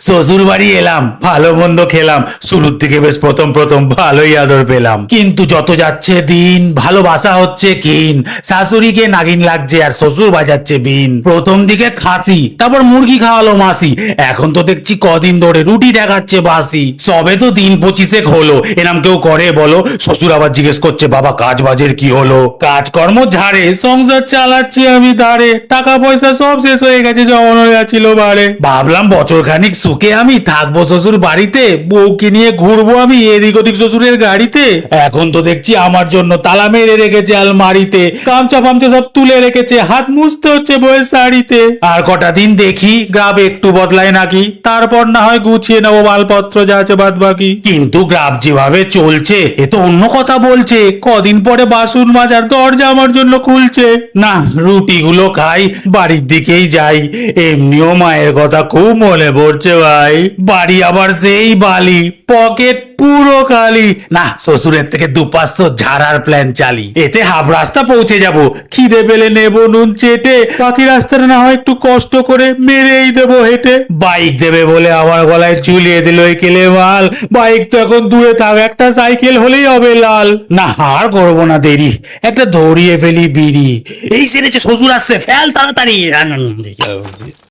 শ্বশুর বাড়ি এলাম, ভালো মন্দ খেলাম, শুরুর থেকে বেশ প্রথম প্রথম ভালোই আদর পেলাম, কিন্তু যত যাচ্ছে দিন ভালোবাসা হচ্ছে ক্ষীণ। শাশুড়িকে নাগিন লাগছে আর শ্বশুর বাজাচ্ছে বিন। প্রথম দিকে খাসি, তারপর মুরগি খাওয়ালো মাসি, এখন তো দেখছি কদিন ধরে রুটি দেখাচ্ছে বাসি। সবে তো দিন 25 হলো, এরম কেউ করে বলো? শ্বশুর আবার জিজ্ঞেস করছে বাবা কাজ বাজের কি হলো? কাজকর্ম ঝাড়ে, সংসার চালাচ্ছি আমি ধারে, টাকা পয়সা সব শেষ হয়ে গেছে, জমানো যাচ্ছিল বাড়ে। ভাবলাম বছর খানিক সুখে আমি থাকবো শ্বশুর বাড়িতে, বউকে নিয়ে ঘুরবো আমি এদিক ওদিক শ্বশুরের গাড়িতে। এখন তো দেখছি আমার জন্য তালা মেরে রেখেছে আলমারিতে, গামছা ফামছা সব তুলে রেখেছে, হাত মুছতে হচ্ছে বউয়ের শাড়িতে। আর কটা দিন দেখি গ্রাম একটু বদলায় নাকি, তারপর না হয় গুছিয়ে নেবো মালপত্র যা আছে বাদ বাকি। কিন্তু গ্রাম যেভাবে চলছে এ তো অন্য কথা বলছে, কদিন পরে বাসন মাজার দরজা আমার জন্য খুলছে। না, রুটিগুলো খাই, বাড়ির দিকেই যাই। এমনিও মায়ের কথা খুব মনে পড়ছে ভাই। বাড়ি আবার সেই বালি, পকেট পুরো খালি। না, শ্বশুরের থেকে 2-500 ঝাড়ার প্ল্যান চালি, এতে হাফ রাস্তা পৌঁছে যাব। খিদে পেলে নেবো নুন চেটে, বাকি রাস্তাটা না হয় একটু কষ্ট করে মেরেই দেবো হেঁটে। বাইক দেবে বলে আমার গলায় ঝুলিয়ে দিল এই কেলে মাল। বাইক তো এখন দূরে থাক, একটা সাইকেল হলেই হবে লাল। না, আর করবো না দেরি, একটা ধরিয়ে ফেলি বিড়ি। এই সেরেছে শ্বশুর আসছে, ফেল তাড়াতাড়ি।